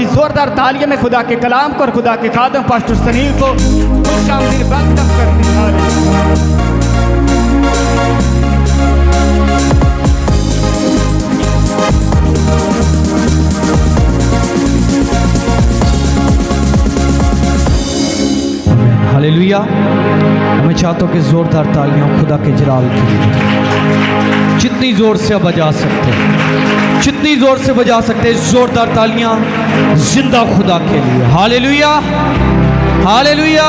की जोरदार तालियों में खुदा के कलाम को और खुदा के खादम पास्टर सनील को खुशामदीद वेलकम करते हैं। हालेलुया। मैं चाहता हूँ कि जोरदार तालियां खुदा के जलाल के लिए जितनी जोर से बजा सकते हैं, जितनी जोर से बजा सकते हैं, जोरदार तालियां जिंदा खुदा के लिए। हालेलुया, हालेलुया,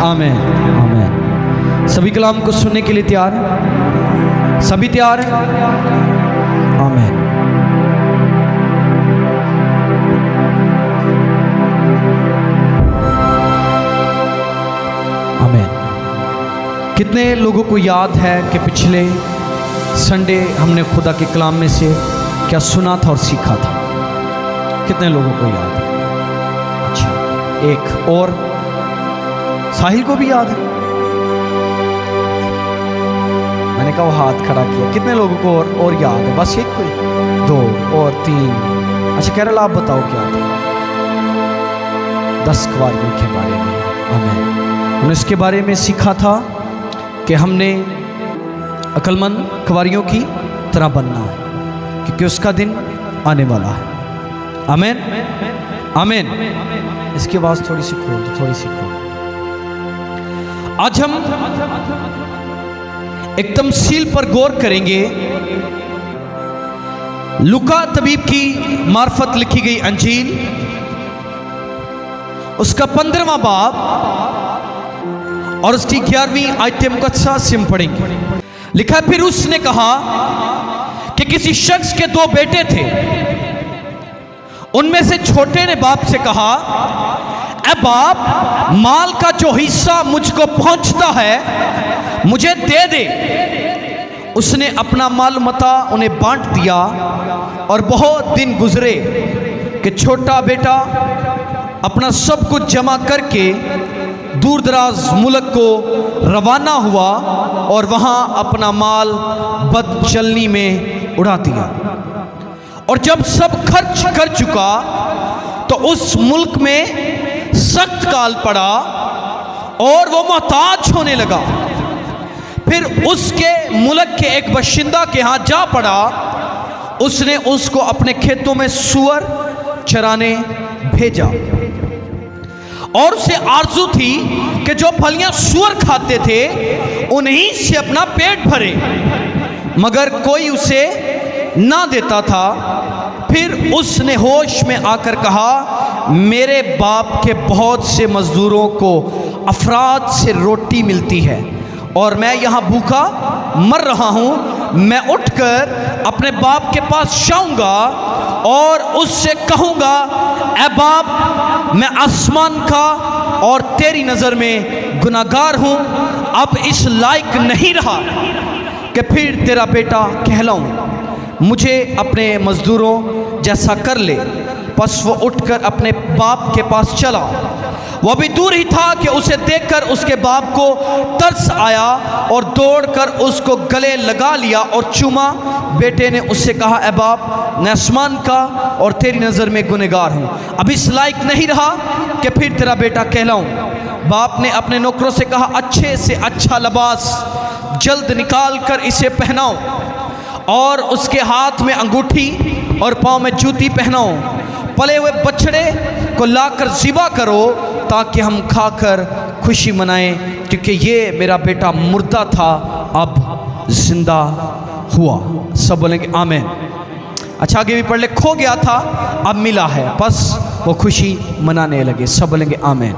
आमीन, आमीन। सभी कलाम को सुनने के लिए तैयार हैं? सभी तैयार हैं? आमीन। कितने लोगों को याद है कि पिछले संडे हमने खुदा के कलाम में से क्या सुना था और सीखा था? कितने लोगों को याद है? अच्छा, एक और साहिल को भी याद है? मैंने कहा वो हाथ खड़ा किया। कितने लोगों को और याद है? बस एक कोई, दो और तीन। अच्छा केरल, आप बताओ क्या था? 10 कुंवारियों के बारे में। हमें हमने इसके बारे में सीखा था कि हमने अक्लमंद कुंवारियों की तरह बनना है क्योंकि उसका दिन आने वाला है। आमीन, आमीन। इसकी आवाज थोड़ी सी खोल दो, थोड़ी सी खोल। आज हम एक तमसील पर गौर करेंगे। लूका तबीब की मार्फत लिखी गई अंजील, उसका 15वां बाब और उसकी 11वीं आयत मुकद्दसा से हम पढ़ेंगे। लिखा, फिर उसने कहा कि किसी शख्स के 2 बेटे थे। उनमें से छोटे ने बाप से कहा, ए बाप, माल का जो हिस्सा मुझको पहुंचता है मुझे दे दे। उसने अपना माल मता उन्हें बांट दिया और बहुत दिन गुजरे कि छोटा बेटा अपना सब कुछ जमा करके दूर दराज मुल्क को रवाना हुआ और वहां अपना माल बदचलनी में उड़ा दिया। और जब सब खर्च कर चुका तो उस मुल्क में सख्त काल पड़ा और वो मोहताज होने लगा। फिर उसके मुल्क के एक बाशिंदा के यहाँ जा पड़ा। उसने उसको अपने खेतों में सूअर चराने भेजा और उसे आरजू थी कि जो फलियां सूअर खाते थे उन्हीं से अपना पेट भरे, मगर कोई उसे ना देता था। फिर उसने होश में आकर कहा, मेरे बाप के बहुत से मजदूरों को अफराद से रोटी मिलती है और मैं यहाँ भूखा मर रहा हूँ। मैं उठकर अपने बाप के पास जाऊँगा और उससे कहूँगा, ए बाप, मैं आसमान का और तेरी नज़र में गुनाहगार हूँ। अब इस लायक नहीं रहा कि फिर तेरा बेटा कहलाऊँ। मुझे अपने मज़दूरों जैसा कर ले। बस वो उठकर अपने बाप के पास चला। वह भी दूर ही था कि उसे देखकर उसके बाप को तरस आया और दौड़कर उसको गले लगा लिया और चूमा। बेटे ने उससे कहा, ए बाप, मैं आसमान का और तेरी नज़र में गुनहगार हूँ। अब इस लायक नहीं रहा कि फिर तेरा बेटा कहलाऊँ। बाप ने अपने नौकरों से कहा, अच्छे से अच्छा लिबास जल्द निकाल कर इसे पहनाओ और उसके हाथ में अंगूठी और पाँव में जूती पहनाओ। पले हुए बछड़े को लाकर ज़िबा करो ताकि हम खाकर खुशी मनाएं, क्योंकि ये मेरा बेटा मुर्दा था अब जिंदा हुआ। सब बोलेंगे आमीन। अच्छा, आगे भी पढ़ ले, खो गया था अब मिला है, बस वो खुशी मनाने लगे। सब बोलेंगे आमीन।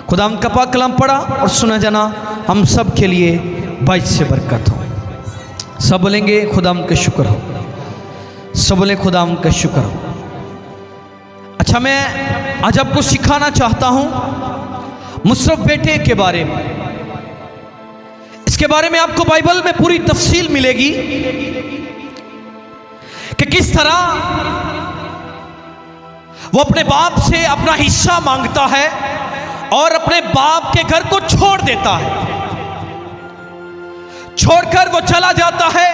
खुदाम का पाक कलाम पढ़ा और सुना जाना हम सब के लिए बाइज से बरकत हो। सब बोलेंगे खुदाम का शुक्र हो। सब बोले खुदाम का शुक्र हो। अच्छा, मैं आज आपको सिखाना चाहता हूं मुशर्रफ बेटे के बारे में। इसके बारे में आपको बाइबल में पूरी तफसील मिलेगी कि किस तरह वो अपने बाप से अपना हिस्सा मांगता है और अपने बाप के घर को छोड़ देता है। छोड़कर वो चला जाता है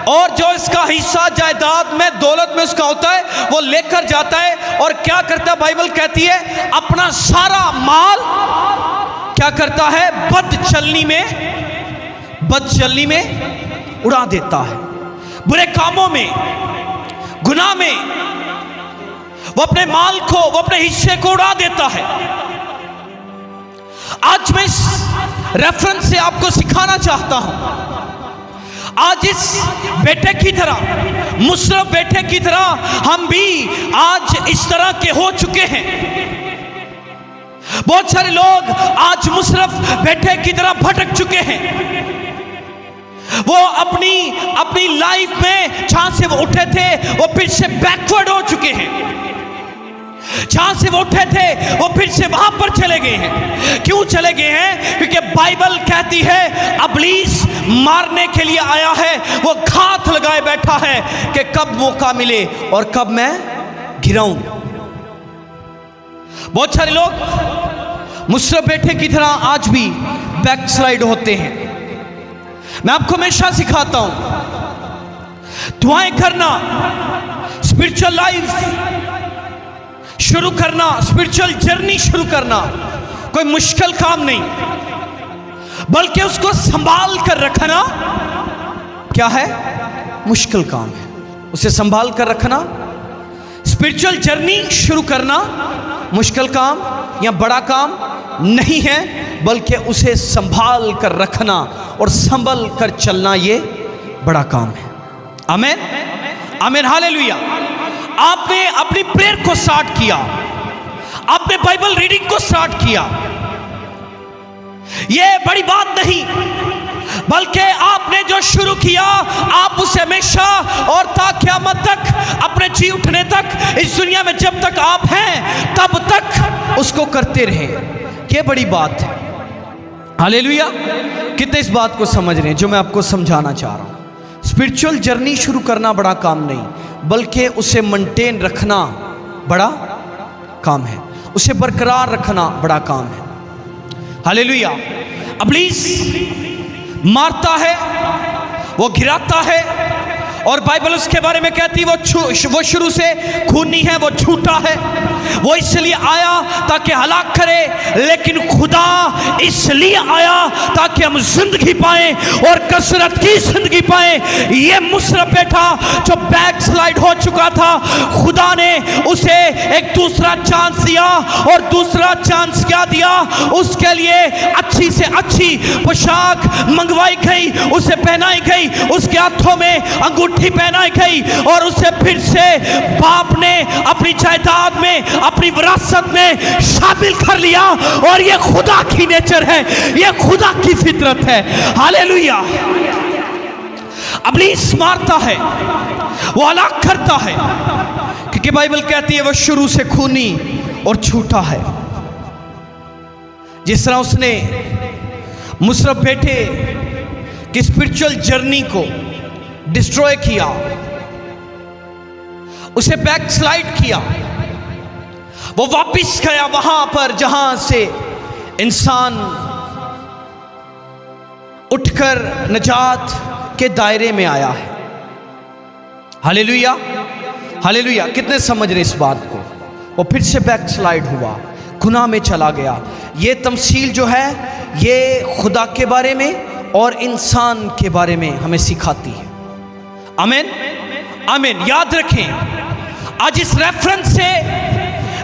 और जो इसका हिस्सा जायदाद में, दौलत में उसका होता है, वो लेकर जाता है और क्या करता है, बाइबल कहती है अपना सारा माल क्या करता है, बदचलनी में उड़ा देता है, बुरे कामों में, गुनाह में वो अपने माल को, वो अपने हिस्से को उड़ा देता है। आज मैं इस रेफरेंस से आपको सिखाना चाहता हूं, आज इस बेटे की तरह, मुशर्रफ बेटे की तरह हम भी आज इस तरह के हो चुके हैं। बहुत सारे लोग आज मुशर्रफ बेटे की तरह भटक चुके हैं। वो अपनी लाइफ में जहां से वो उठे थे वो फिर से बैकवर्ड हो चुके हैं। जहां से वो उठे थे वो फिर से वहां पर चले गए हैं। क्यों चले गए हैं? क्योंकि बाइबल कहती है इब्लीस मारने के लिए आया है, वो घात लगाए बैठा है कि कब मौका मिले और कब मैं गिराऊं। बहुत सारे लोग मुशर्रफ बेटे की तरह आज भी बैकस्लाइड होते हैं। मैं आपको हमेशा सिखाता हूं, दुआएं करना, स्पिरिचुअल लाइफ शुरू करना, स्पिरिचुअल जर्नी शुरू करना कोई मुश्किल काम नहीं, बल्कि उसको संभाल कर रखना क्या है, मुश्किल काम है। उसे संभाल कर रखना, स्पिरिचुअल जर्नी शुरू करना मुश्किल काम या बड़ा काम नहीं है, बल्कि उसे संभाल कर रखना और संभल कर चलना ये बड़ा काम है। आमीन, आमीन, हालेलुया। आपने अपनी प्रेयर को स्टार्ट किया, आपने बाइबल रीडिंग को स्टार्ट किया, यह बड़ी बात नहीं, बल्कि आपने जो शुरू किया आप उसे हमेशा और ता क़यामत तक, अपने जी उठने तक, इस दुनिया में जब तक आप हैं तब तक उसको करते रहे। यह बड़ी बात है। हालेलुया। कितने इस बात को समझ रहे हैं जो मैं आपको समझाना चाह रहा हूं? स्पिरिचुअल जर्नी शुरू करना बड़ा काम नहीं, बल्कि उसे मेंटेन रखना बड़ा काम है, उसे बरकरार रखना बड़ा काम है। हालेलुया। इब्लीस मारता है, वो गिराता है, और बाइबल उसके बारे में कहती है वो शुरू से खूनी है, वो झूठा है, वो इसलिए आया ताकि हलाक करे, लेकिन खुदा इसलिए आया ताकि हम जिंदगी पाएं और कसरत की जिंदगी पाएं। ये मुशर्रफ बेटा जो बैक स्लाइड हो चुका था, खुदा ने उसे एक दूसरा चांस दिया, और दूसरा चांस क्या दिया, उसके लिए अच्छी से अच्छी पोशाक मंगवाई गई, उसे पहनाई गई, उसके हाथों में अंगूठी पहनाई गई, और उसे फिर से बाप ने अपनी जायदाद में, अपनी विरासत में शामिल कर लिया। और ये खुदा की नेचर है, ये खुदा की फितरत है। हालेलुया। इब्लीस मारता है, वो हलाक करता है, क्योंकि बाइबल कहती है वो शुरू से खूनी और झूठा है। जिस तरह उसने मुशर्रफ बेटे की स्पिरिचुअल जर्नी को डिस्ट्रॉय किया, उसे बैकस्लाइड किया, वो वापिस गया वहां पर जहां से इंसान उठकर निजात के दायरे में आया है। Hallelujah, hallelujah. कितने समझ रहे इस बात को? वो फिर से बैकस्लाइड हुआ, गुनाह में चला गया। ये तमसील जो है ये खुदा के बारे में और इंसान के बारे में हमें सिखाती है। आमीन, आमीन। याद रखें, आज इस रेफरेंस से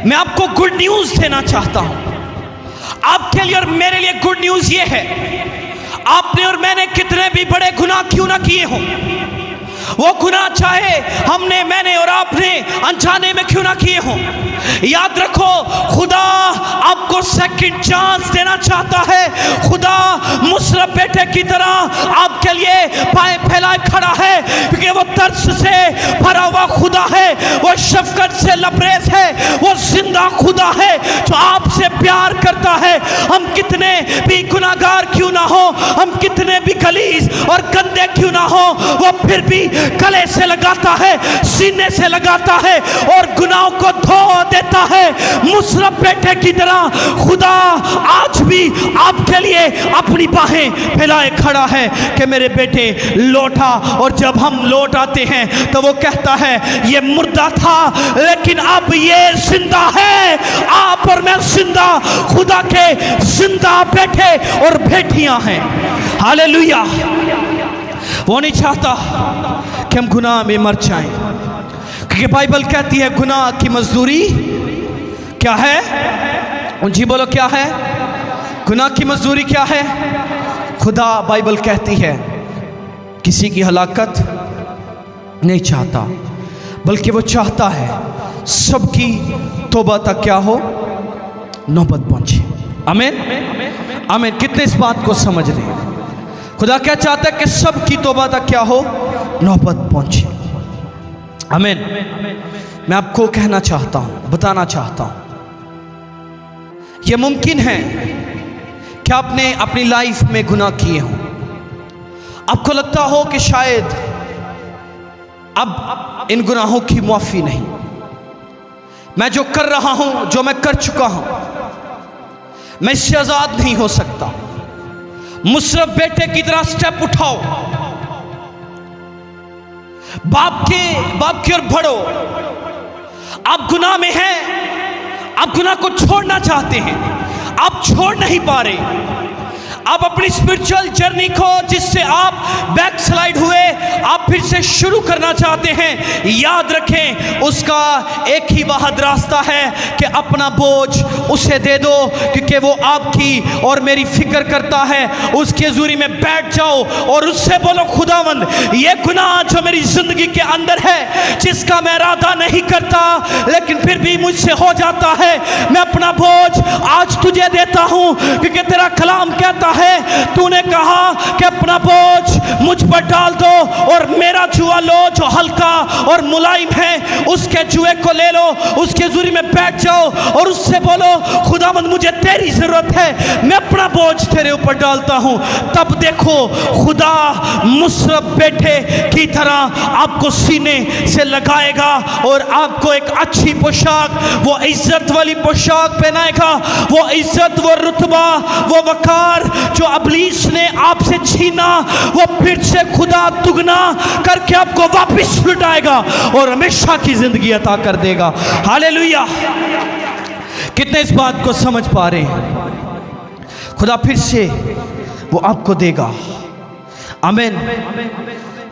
मैं आपको गुड न्यूज देना चाहता हूं। आपके लिए और मेरे लिए गुड न्यूज ये है, आपने और मैंने कितने भी बड़े गुनाह क्यों ना किए हों, वो गुनाह चाहे हमने, मैंने और आपने अनजाने में क्यों ना किए हों, याद रखो खुदा आपको सेकंड चांस देना चाहता है। खुदा मुशर्रफ बेटे की तरह आपके लिए पाए फैलाए खड़ा है, क्योंकि वो तरस से भरा हुआ खुदा है, वो शफकत से लबरेज है, वो जिंदा खुदा है जो आपसे प्यार करता है। हम कितने भी गुनाहगार क्यों ना हो, हम कितने भी गलीज और गंदे क्यों ना हो, वो फिर भी गले से लगाता है, सीने से लगाता है और गुनाहों को धो देता है। मुशर्रफ बेटे की तरह खुदा आज भी आपके लिए अपनी बाहें फैलाए खड़ा है कि मेरे बेटे लौटा। और जब हम लौट आते हैं तो वो कहता है ये मुर्दा था लेकिन अब ये जिंदा है। आप और मैं जिंदा खुदा के जिंदा बेटे और बेटियां हैं। हालेलुया। वो नहीं चाहता कि हम गुनाह में मर जाएं, क्योंकि बाइबल कहती है गुनाह की मजदूरी क्या है। जी बोलो क्या है? गुनाह की मजदूरी क्या है? खुदा बाइबल कहती है किसी की हलाकत नहीं चाहता, बल्कि वो चाहता है सबकी तौबा तक क्या हो, नौबत पहुंचे। आमीन आमीन। कितने इस बात को समझ रहे हैं? खुदा क्या चाहता है कि सबकी तौबा तक क्या हो, नौबत पहुंचे। आमीन। मैं आपको कहना चाहता हूं, बताना चाहता हूं, यह मुमकिन है कि आपने अपनी लाइफ में गुनाह किए हों। आपको लगता हो कि शायद अब इन गुनाहों की माफी नहीं, मैं जो कर रहा हूं, जो मैं कर चुका हूं, मैं इससे आजाद नहीं हो सकता। मुशर्रफ बेटे की तरह स्टेप उठाओ, बाप की ओर बढ़ो। आप गुनाह में हैं, आप गुनाह को छोड़ना चाहते हैं, आप छोड़ नहीं पा रहे। आप अपनी स्पिरिचुअल जर्नी को, जिससे आप बैक स्लाइड हुए, आप फिर से शुरू करना चाहते हैं। याद रखें उसका एक ही वाहिद रास्ता है कि अपना बोझ उसे दे दो, क्योंकि वो आपकी और मेरी फिक्र करता है। उसकी हज़ूरी में बैठ जाओ और उससे बोलो खुदावंद ये गुनाह जो मेरी जिंदगी के अंदर है, जिसका मैं इरादा नहीं करता लेकिन फिर भी मुझसे हो जाता है, मैं अपना बोझ आज तुझे देता हूं, क्योंकि तेरा कलाम कहता है, तूने कहा कि अपना बोझ मुझ पर डाल दो और मेरा जुआ लो जो हल्का और मुलायम है, उसके जुए को ले लो। उसके हज़ूरी में बैठ जाओ और उससे बोलो खुदावंद मुझे तेरी जरूरत है, मैं अपना बोझ तेरे ऊपर डालता हूं। तब देखो खुदा मुशर्रफ बेटे की तरह आपको सीने से लगाएगा और आपको एक अच्छी पोशाक, वो इज्जत वाली पोशाक पहनाएगा, वो इज्जत, वो रुतबा, वो वकार जो अबलीस ने आपसे छीना, वो फिर से खुदा दुगना करके आपको वापस लुटाएगा और हमेशा की जिंदगी अता कर देगा। हालेलुया। कितने इस बात को समझ पा रहे हैं? खुदा फिर से वो आपको देगा। आमीन।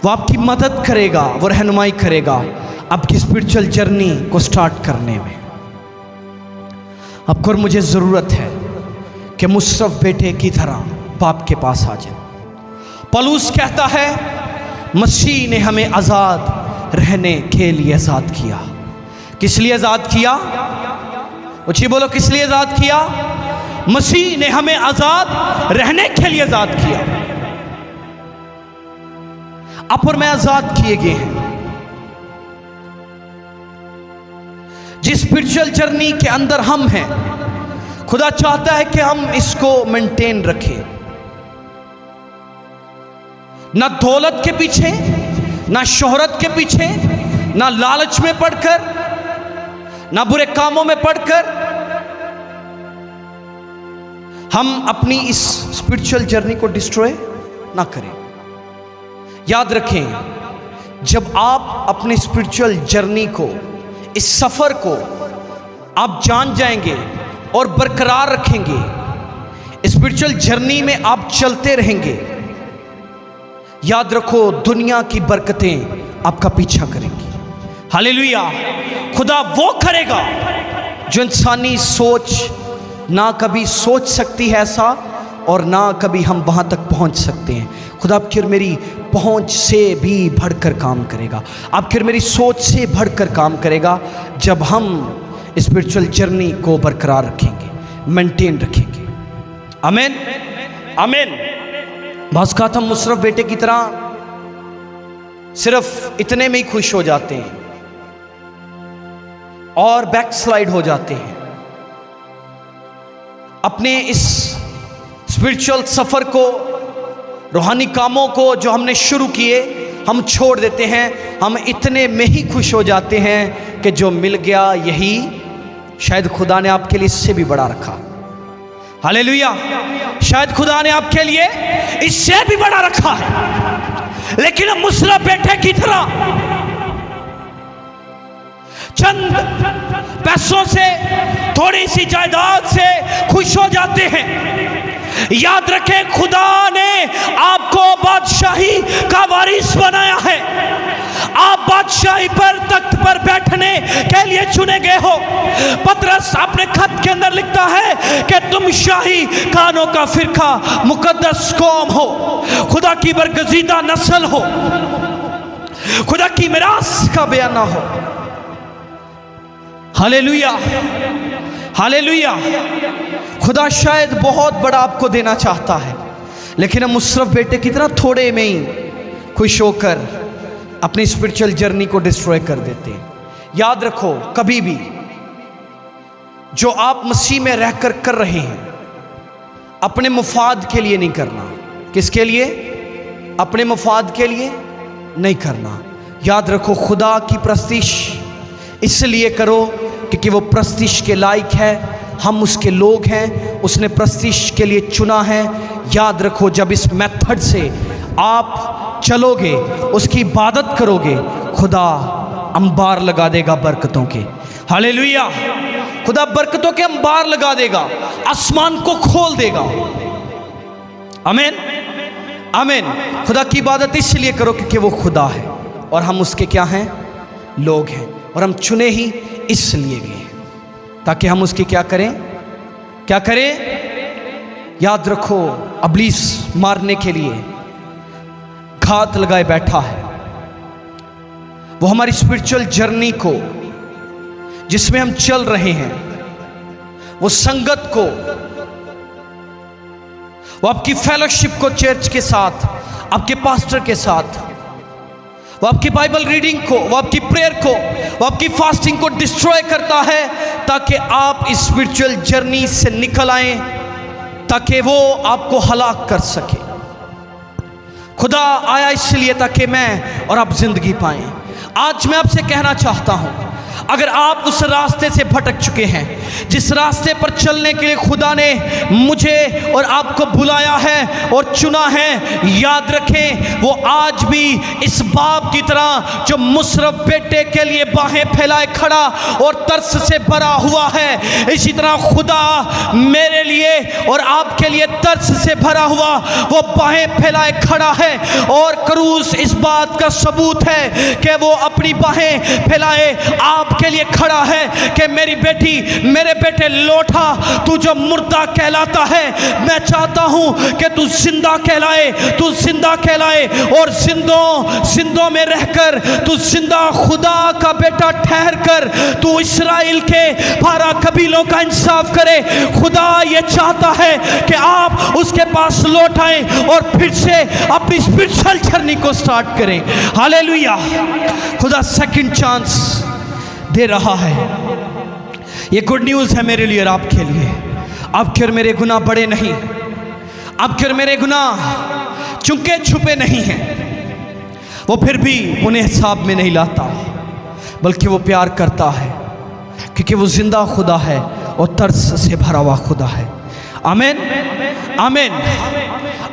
वो आपकी मदद करेगा, वो रहनुमाई करेगा आपकी स्पिरिचुअल जर्नी को स्टार्ट करने में। आपको और मुझे ज़रूरत है कि मुशर्रफ बेटे की तरह बाप के पास आ जाए। पौलुस कहता है मसीह ने हमें आज़ाद रहने के लिए आज़ाद किया। किस लिए आज़ाद किया? उची बोलो, किस लिए आज़ाद किया? मसीह ने हमें आज़ाद रहने के लिए आज़ाद किया। आप और मैं आज़ाद किए गए हैं। जिस स्पिरिचुअल जर्नी के अंदर हम हैं, खुदा चाहता है कि हम इसको मेंटेन रखें, ना दौलत के पीछे, ना शोहरत के पीछे, ना लालच में पड़कर, ना बुरे कामों में पड़कर हम अपनी इस स्पिरिचुअल जर्नी को डिस्ट्रॉय ना करें। याद रखें, जब आप अपनी स्पिरिचुअल जर्नी को, इस सफर को आप जान जाएंगे और बरकरार रखेंगे, स्पिरिचुअल जर्नी में आप चलते रहेंगे, याद रखो दुनिया की बरकतें आपका पीछा करेंगी। हालेलुया। खुदा वो करेगा जो इंसानी सोच ना कभी सोच सकती है ऐसा, और ना कभी हम वहाँ तक पहुँच सकते हैं। खुदा आपकी और मेरी पहुँच से भी बढ़कर काम करेगा, आपकी और मेरी सोच से बढ़कर काम करेगा, जब हम स्पिरिचुअल जर्नी को बरकरार रखेंगे, मेंटेन रखेंगे। आमीन आमीन। बाज़ औक़ात हम मुशर्रफ बेटे की तरह सिर्फ इतने में ही खुश हो जाते हैं और बैकस्लाइड हो जाते हैं। अपने इस स्पिरिचुअल सफ़र को, रूहानी कामों को जो हमने शुरू किए, हम छोड़ देते हैं। हम इतने में ही खुश हो जाते हैं कि जो मिल गया यही शायद खुदा ने आपके लिए इससे भी बड़ा रखा। हालेलुया। शायद खुदा ने आपके लिए इससे भी बड़ा रखा है, लेकिन हम मुसरफ बेटे की तरह चंद पैसों से, थोड़ी सी जायदाद से खुश हो जाते हैं। याद रखें, खुदा ने आपको बादशाही का वारिस बनाया है। आप बादशाही पर, तख्त पर बैठने के लिए चुने गए हो। पतरस अपने खत के अंदर लिखता है कि तुम शाही कानों का फिरका, मुकद्दस कौम हो, खुदा की बरगजीदा नस्ल हो, खुदा की मिरास का बयाना हो। Hallelujah, hallelujah. खुदा शायद बहुत बड़ा आपको देना चाहता है, लेकिन हम मुसरफ बेटे की तरह थोड़े में ही खुश होकर अपनी स्पिरिचुअल जर्नी को डिस्ट्रॉय कर देते हैं। याद रखो, कभी भी जो आप मसीह में रहकर कर रहे हैं, अपने मुफाद के लिए नहीं करना। किसके लिए? अपने मुफाद के लिए नहीं करना। याद रखो, खुदा की प्रस्तिश इसलिए करो क्योंकि वो प्रस्तिश के लायक है, हम उसके लोग हैं, उसने प्रस्तिश के लिए चुना है। याद रखो, जब इस मेथड से आप चलोगे, उसकी इबादत करोगे, खुदा अंबार लगा देगा बरकतों के। हालेलुया। खुदा बरकतों के अंबार लगा देगा, आसमान को खोल देगा। आमीन, आमीन। खुदा की इबादत इसलिए करो क्योंकि वो खुदा है और हम उसके क्या हैं? लोग हैं। और हम चुने ही इसलिए गए ताकि हम उसकी क्या करें? क्या करें? याद रखो, इब्लीस मारने के लिए घात लगाए बैठा है। वो हमारी स्पिरिचुअल जर्नी को, जिसमें हम चल रहे हैं, वो संगत को, वो आपकी फेलोशिप को चर्च के साथ, आपके पास्टर के साथ, वो आपकी बाइबल रीडिंग को, वो आपकी प्रेयर को, वो आपकी फास्टिंग को डिस्ट्रॉय करता है ताकि आप इस स्पिरिचुअल जर्नी से निकल आए, ताकि वो आपको हलाक कर सके। खुदा आया इसलिए ताकि मैं और आप जिंदगी पाएं। आज मैं आपसे कहना चाहता हूं, अगर आप उस रास्ते से भटक चुके हैं जिस रास्ते पर चलने के लिए खुदा ने मुझे और आपको बुलाया है और चुना है, याद रखें, वो आज भी इस बाप की तरह जो मुसरफ बेटे के लिए बाहें फैलाए खड़ा और तरस से भरा हुआ है, इसी तरह खुदा मेरे लिए और आपके लिए तरस से भरा हुआ वो बाहें फैलाए खड़ा है। और क्रूस इस बात का सबूत है कि वो अपनी बाहें फैलाए आपके लिए खड़ा है कि मेरी बेटी, मेरे बेटे, लौटा, तू जो मुर्दा कहलाता है, मैं चाहता हूं कि तू जिंदा कहलाए, तू जिंदा कहलाए और जिंदों में रहकर तू जिंदा खुदा का बेटा ठहर कर तू इस्राएल के 12 कबीलों का इंसाफ करे। खुदा ये चाहता है कि आप उसके पास लौट आए और फिर से अपनी स्पिरिचुअल जर्नी को स्टार्ट करें। हालेलुया। खुदा सेकंड चांस दे रहा है। ये गुड न्यूज़ है मेरे लिए और आपके लिए। आपके और मेरे गुनाह बड़े नहीं, आपके और मेरे गुनाह चुंके छुपे नहीं हैं, वो फिर भी उन्हें हिसाब में नहीं लाता, बल्कि वो प्यार करता है क्योंकि वो जिंदा खुदा है और तरस से भरा हुआ खुदा है। आमीन, आमीन,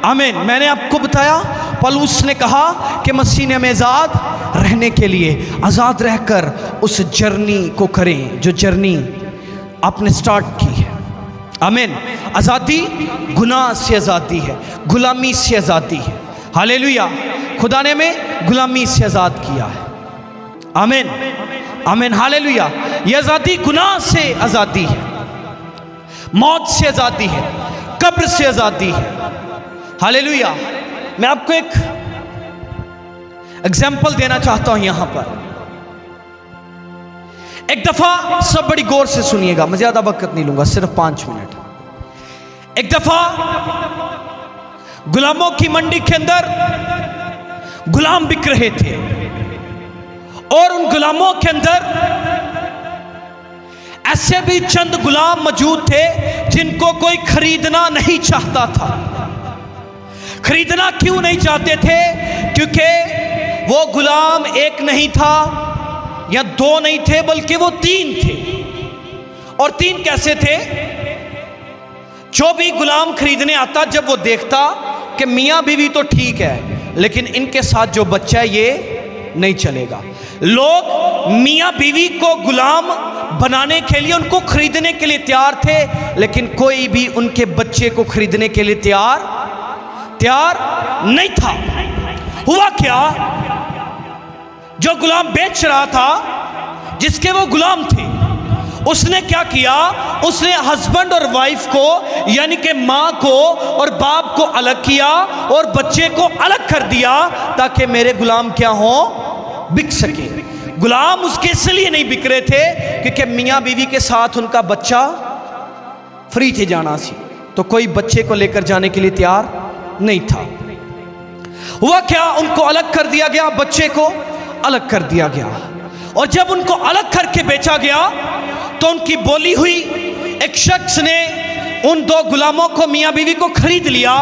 आमीन। मैंने आपको बताया, पौलुस ने कहा कि मसीह ने हमें आज़ाद रहने के लिए, आज़ाद रहकर उस जर्नी को करें जो जर्नी आपने स्टार्ट की है। आमीन। आज़ादी गुनाह से आज़ादी है, गुलामी से आज़ादी है। हालेलुया। खुदा ने हमें गुलामी से आज़ाद किया है। आमीन, आमीन, हालेलुया। ये आज़ादी गुनाह से आज़ादी है, मौत से आज़ादी है, कब्र से आज़ादी है। हालेलुया। मैं आपको एक एग्जाम्पल देना चाहता हूं यहां पर। एक दफा, सब बड़ी गौर से सुनिएगा, मैं ज्यादा वक्त नहीं लूंगा, सिर्फ 5 मिनट। एक दफा गुलामों की मंडी के अंदर गुलाम बिक रहे थे और उन गुलामों के अंदर ऐसे भी चंद गुलाम मौजूद थे जिनको कोई खरीदना नहीं चाहता था। खरीदना क्यों नहीं चाहते थे? क्योंकि वो गुलाम एक नहीं था या 2 नहीं थे, बल्कि वो 3 थे। और 3 कैसे थे? जो भी गुलाम खरीदने आता, जब वो देखता कि मियाँ बीवी तो ठीक है, लेकिन इनके साथ जो बच्चा है ये नहीं चलेगा। लोग मियाँ बीवी को गुलाम बनाने के लिए, उनको खरीदने के लिए तैयार थे, लेकिन कोई भी उनके बच्चे को खरीदने के लिए तैयार नहीं था। हुआ क्या? जो गुलाम बेच रहा था, जिसके वो गुलाम थे, उसने क्या किया? उसने हस्बैंड और वाइफ को, यानी कि माँ को और बाप को अलग किया और बच्चे को अलग कर दिया, ताकि मेरे गुलाम क्या हो? बिक सके। गुलाम उसके इसलिए नहीं बिक रहे थे क्योंकि मियाँ बीवी के साथ उनका बच्चा फ्री थे जाना सी, तो कोई बच्चे को लेकर जाने के लिए तैयार नहीं था। हुआ क्या? उनको अलग कर दिया गया, बच्चे को अलग कर दिया गया, और जब उनको अलग करके बेचा गया तो उनकी बोली हुई एक शख्स ने उन 2 गुलामों को, मियाँ बीवी को खरीद लिया,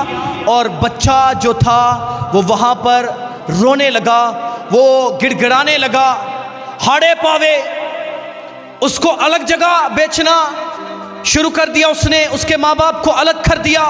और बच्चा जो था वो वहाँ पर रोने लगा, वो गिड़गिड़ाने लगा, हाड़े पावे। उसको अलग जगह बेचना शुरू कर दिया उसने, उसके माँ बाप को अलग कर दिया।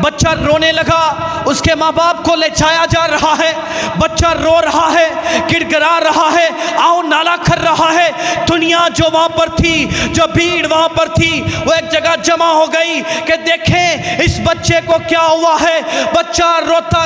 बच्चा रोने लगा, उसके माँ बाप को ले जाया जा रहा है, बच्चा रो रहा है, गिड़गिड़ा रहा है, आओ नाला कर रहा है। दुनिया जो वहाँ पर थी, जो भीड़ वहाँ पर थी, वो एक जगह जमा हो गई कि देखें इस बच्चे को क्या हुआ है। बच्चा रोता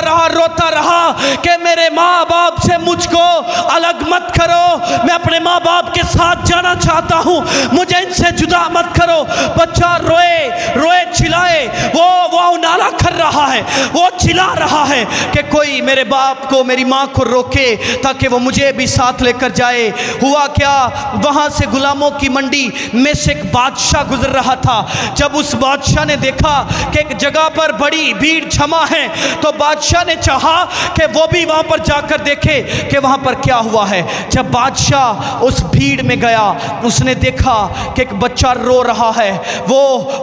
रहा कि मेरे माँ बाप से मुझको अलग मत करो, मैं अपने माँ बाप के साथ जाना चाहता हूँ, मुझे इनसे जुदा मत करो। बच्चा रोए चिल्लाए, वो नाला कर रहा है, वो चिल्ला रहा है कि कोई मेरे बाप को, मेरी माँ को रोके ताकि वो मुझे भी साथ लेकर जाए। हुआ क्या? वहाँ से गुलामों की मंडी में से एक बादशाह गुजर रहा था। जब उस बादशाह ने देखा कि एक जगह पर बड़ी भीड़ जमा है, तो बादशाह ने चाहा कि वो भी वहाँ पर जाकर देखे कि वहाँ पर क्या हुआ है। जब बादशाह उस भीड़ में गया, उसने देखा कि एक बच्चा रो रहा है, वो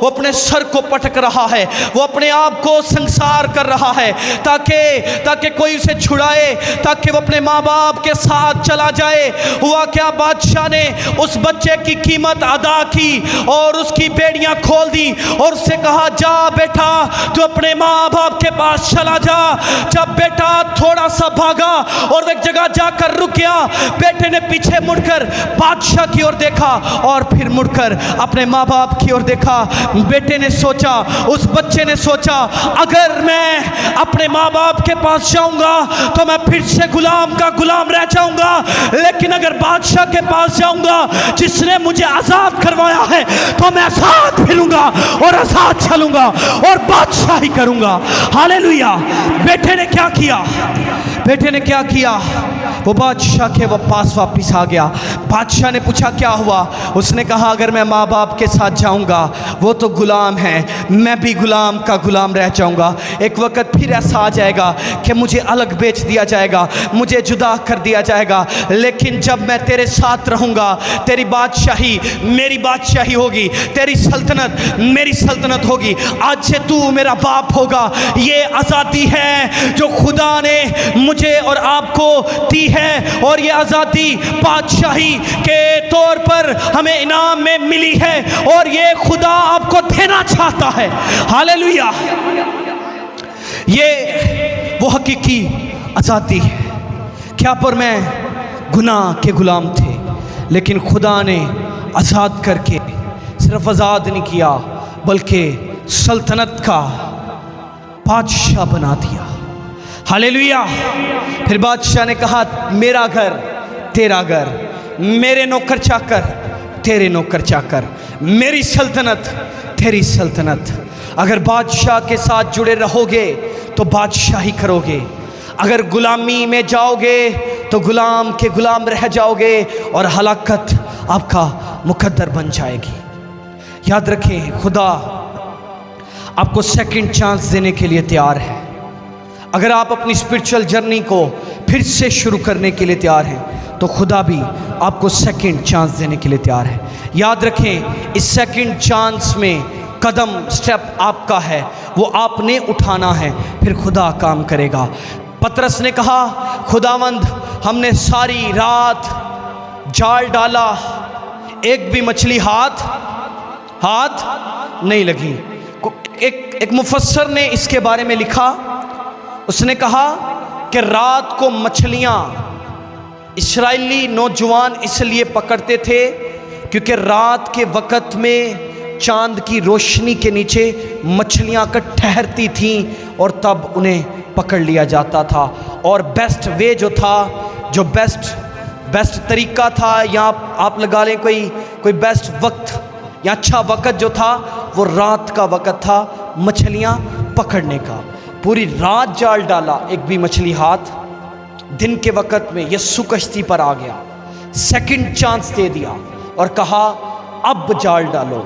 अपने सर को पटक रहा है, वो अपने आप को संसार कर रहा है ताकि कोई उसे छुड़ाए, ताकि वो अपने माँ बाप के साथ चला जाए। हुआ क्या? बादशाह ने उस बच्चे की कीमत अदा की और उसकी बेड़ियां खोल दी और उससे कहा, जा बेटा तू अपने माँ बाप के पास चला जा। जब बेटा थोड़ा सा भागा और एक जगह जाकर रुक गया, बेटे ने पीछे मुड़कर बादशाह की ओर देखा और फिर मुड़कर अपने माँ बाप की ओर देखा। बेटे ने सोचा, उस बच्चे ने सोचा, अगर मैं अपने माँ बाप के पास जाऊंगा तो मैं फिर से गुलाम का गुलाम रह जाऊंगा, लेकिन अगर बादशाह के पास जाऊंगा जिसने मुझे आजाद करवाया है, तो मैं आजाद फिरूंगा और आजाद चलूंगा और बादशाही करूंगा। हालेलुया। बेटे ने क्या किया? वो बादशाह के पास वापिस आ गया। बादशाह ने पूछा, क्या हुआ? उसने कहा, अगर मैं माँ बाप के साथ जाऊंगा, वो तो गुलाम है, मैं भी गुलाम का गुलाम रह जाऊंगा। एक वक्त फिर ऐसा आ जाएगा कि मुझे अलग बेच दिया जाएगा, मुझे जुदा कर दिया जाएगा, लेकिन जब मैं तेरे साथ रहूंगा, तेरी बादशाही मेरी बादशाही होगी, तेरी सल्तनत मेरी सल्तनत होगी। आज से तू मेरा बाप होगा। ये आज़ादी है जो खुदा ने मुझे और आपको दी है, और ये आज़ादी बादशाही के तौर पर हमें इनाम में मिली है, और ये खुदा आपको देना चाहता है। हालेलुया। ये वो हकीकी आज़ादी है। क्या पर मैं गुनाह के गुलाम थे, लेकिन खुदा ने आज़ाद करके सिर्फ आज़ाद नहीं किया, बल्कि सल्तनत का बादशाह बना दिया। हालेलुया। फिर बादशाह ने कहा, मेरा घर तेरा घर, मेरे नौकर चाकर तेरे नौकर चाकर, मेरी सल्तनत तेरी सल्तनत। अगर बादशाह के साथ जुड़े रहोगे तो बादशाही करोगे, अगर गुलामी में जाओगे तो गुलाम के गुलाम रह जाओगे और हलाकत आपका मुकद्दर बन जाएगी। याद रखें, खुदा आपको सेकंड चांस देने के लिए तैयार है। अगर आप अपनी स्पिरिचुअल जर्नी को फिर से शुरू करने के लिए तैयार हैं, तो खुदा भी आपको सेकंड चांस देने के लिए तैयार है। याद रखें, इस सेकंड चांस में कदम स्टेप आपका है, वो आपने उठाना है, फिर खुदा काम करेगा। पतरस ने कहा, खुदावंद हमने सारी रात जाल डाला, एक भी मछली हाथ हाथ नहीं लगी। एक मुफस्सर ने इसके बारे में लिखा, उसने कहा कि रात को मछलियाँ इस्राएली नौजवान इसलिए पकड़ते थे क्योंकि रात के वक़्त में चांद की रोशनी के नीचे मछलियाँ आकर ठहरती थीं और तब उन्हें पकड़ लिया जाता था। और बेस्ट वे जो था, जो बेस्ट तरीका था, या आप लगा लें कोई बेस्ट वक्त या अच्छा वक़्त जो था वो रात का वक़्त था मछलियाँ पकड़ने का। पूरी रात जाल डाला, एक भी मछली हाथ। दिन के वक़्त में यस्सु कश्ती पर आ गया, सेकंड चांस दे दिया और कहा अब जाल डालो।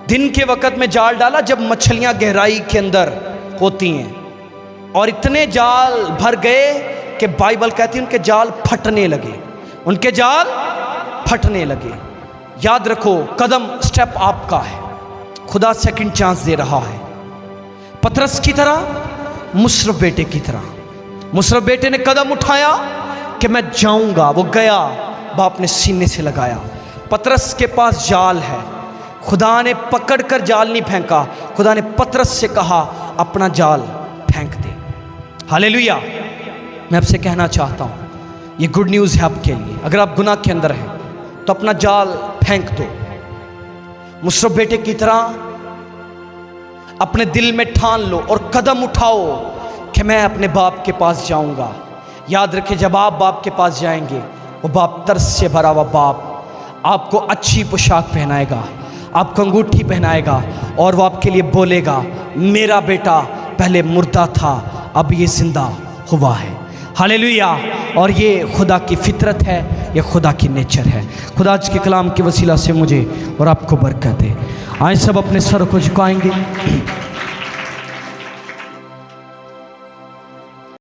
दिन के वक़्त में जाल डाला जब मछलियाँ गहराई के अंदर होती हैं, और इतने जाल भर गए कि बाइबल कहती है उनके जाल फटने लगे, उनके जाल फटने लगे। याद रखो, कदम स्टेप आपका है, खुदा सेकंड चांस दे रहा है। पतरस की तरह, मुशर्रफ बेटे की तरह, मुशर्रफ बेटे ने कदम उठाया कि मैं जाऊंगा, वो गया, बाप ने सीने से लगाया। पतरस के पास जाल है, खुदा ने पकड़ कर जाल नहीं फेंका, खुदा ने पतरस से कहा अपना जाल फेंक दे। हालेलुया। मैं आपसे कहना चाहता हूँ, ये गुड न्यूज़ है आपके लिए। अगर आप गुनाह के अंदर हैं तो अपना जाल फेंक दो। मुशर्रफ बेटे की तरह अपने दिल में ठान लो और कदम उठाओ कि मैं अपने बाप के पास जाऊंगा। याद रखें, जब आप बाप के पास जाएंगे, वो बाप तरस से भरा हुआ बाप आपको अच्छी पोशाक पहनाएगा, आपको अंगूठी पहनाएगा, और वो आपके लिए बोलेगा मेरा बेटा पहले मुर्दा था अब ये जिंदा हुआ है। हालेलुया। और ये खुदा की फितरत है, ये खुदा की नेचर है। खुदा आज के कलाम के वसीला से मुझे और आपको बरकत दे। आए सब अपने सर को झुकाएंगे।